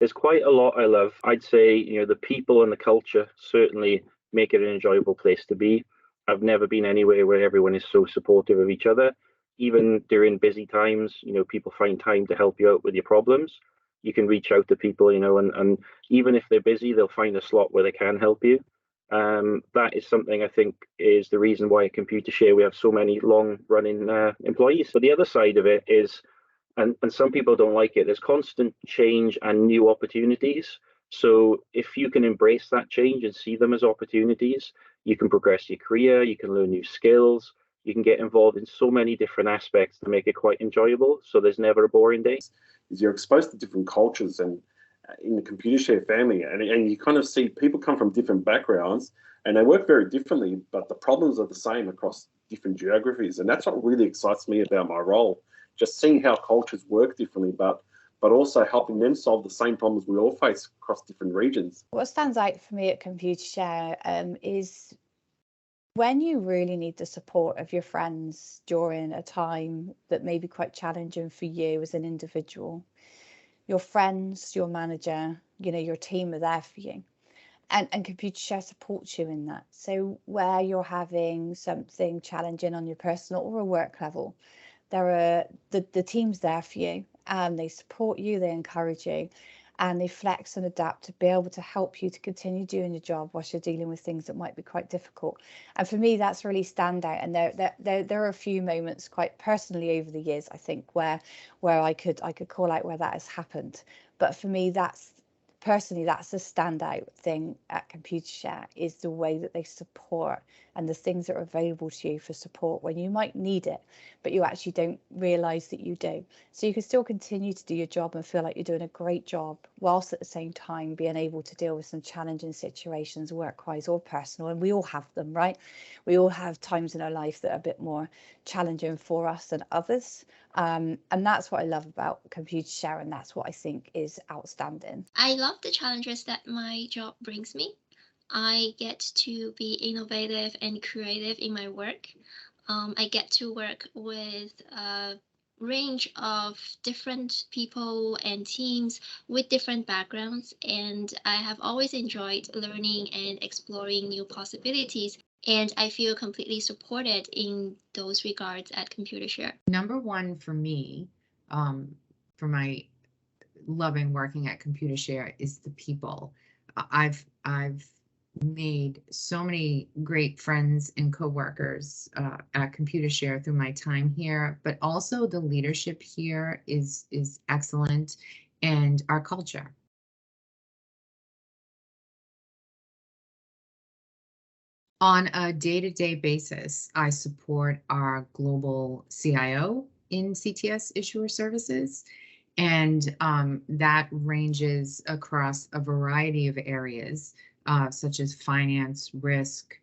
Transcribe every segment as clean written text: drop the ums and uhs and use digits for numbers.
There's quite a lot I love. I'd say, the people and the culture certainly make it an enjoyable place to be. I've never been anywhere where everyone is so supportive of each other. Even during busy times, people find time to help you out with your problems. You can reach out to people, and even if they're busy, they'll find a slot where they can help you. That is something I think is the reason why at ComputerShare we have so many long running employees. But the other side of it is, and some people don't like it, there's constant change and new opportunities. So if you can embrace that change and see them as opportunities, you can progress your career, you can learn new skills, you can get involved in so many different aspects to make it quite enjoyable. So there's never a boring day. Is you're exposed to different cultures and in the ComputerShare family, and you kind of see people come from different backgrounds and they work very differently, but the problems are the same across different geographies. And that's what really excites me about my role, just seeing how cultures work differently, but also helping them solve the same problems we all face across different regions. What stands out for me at ComputerShare is when you really need the support of your friends during a time that may be quite challenging for you as an individual. Your friends, your manager, your team are there for you. And ComputerShare supports you in that. So where you're having something challenging on your personal or a work level, the team's there for you, and they support you, they encourage you, and they flex and adapt to be able to help you to continue doing your job whilst you're dealing with things that might be quite difficult. And for me, that's really stand out. And there are a few moments quite personally over the years, I think, where I could call out where that has happened. But for me, that's the standout thing at ComputerShare, is the way that they support and the things that are available to you for support when you might need it, but you actually don't realise that you do. So you can still continue to do your job and feel like you're doing a great job, whilst at the same time being able to deal with some challenging situations, work-wise or personal. And we all have them, right? We all have times in our life that are a bit more challenging for us than others. And that's what I love about ComputerShare, and that's what I think is outstanding. I love the challenges that my job brings me. I get to be innovative and creative in my work. I get to work with a range of different people and teams with different backgrounds, and I have always enjoyed learning and exploring new possibilities. And I feel completely supported in those regards at ComputerShare. Number one for me, for my loving working at ComputerShare, is the people. I've made so many great friends and coworkers at ComputerShare through my time here, but also the leadership here is excellent, and our culture. On a day-to-day basis, I support our global CIO in CTS Issuer Services, and that ranges across a variety of areas, such as finance, risk,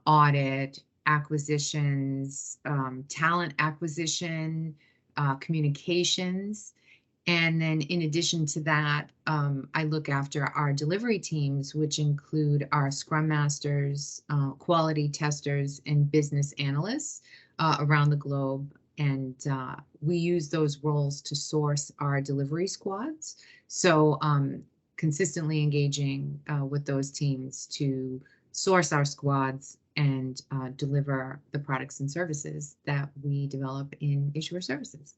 audit, acquisitions, talent acquisition, communications. And then in addition to that, I look after our delivery teams, which include our Scrum Masters, quality testers, and business analysts around the globe. And we use those roles to source our delivery squads. So consistently engaging with those teams to source our squads and deliver the products and services that we develop in issuer services.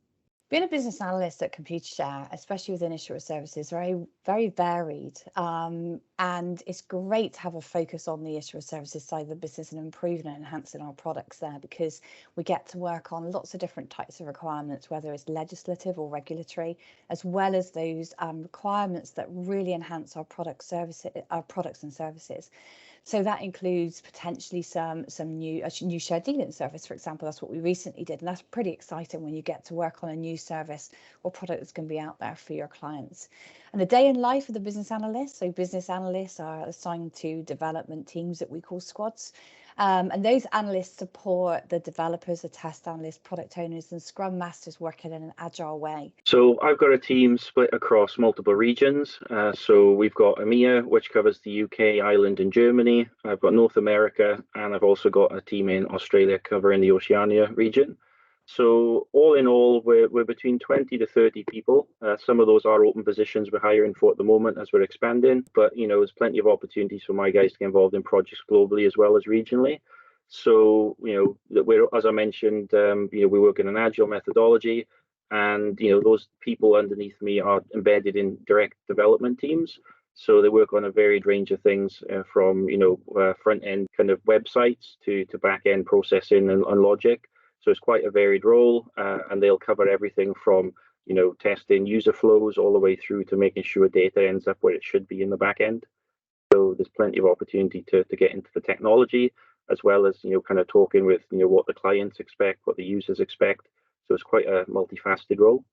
Being a business analyst at ComputerShare, especially within issuer services, very, very varied. And it's great to have a focus on the issuer services side of the business and improving and enhancing our products there, because we get to work on lots of different types of requirements, whether it's legislative or regulatory, as well as those requirements that really enhance our products and services. So that includes potentially some new shared dealing service, for example. That's what we recently did, and that's pretty exciting when you get to work on a new service or product that's going to be out there for your clients. And the day in life of the business analyst. So business analysts are assigned to development teams that we call squads. And those analysts support the developers, the test analysts, product owners, and Scrum Masters working in an agile way. So I've got a team split across multiple regions. So we've got EMEA, which covers the UK, Ireland, and Germany. I've got North America, and I've also got a team in Australia covering the Oceania region. So all in all, we're between 20 to 30 people. Some of those are open positions we're hiring for at the moment as we're expanding, but there's plenty of opportunities for my guys to get involved in projects globally as well as regionally. So we're, as I mentioned, we work in an agile methodology, and those people underneath me are embedded in direct development teams. So they work on a varied range of things, from front end kind of websites to back end processing and logic. So it's quite a varied role, and they'll cover everything from testing user flows all the way through to making sure data ends up where it should be in the back end. So there's plenty of opportunity to get into the technology, as well as kind of talking with what the clients expect, what the users expect. So it's quite a multifaceted role.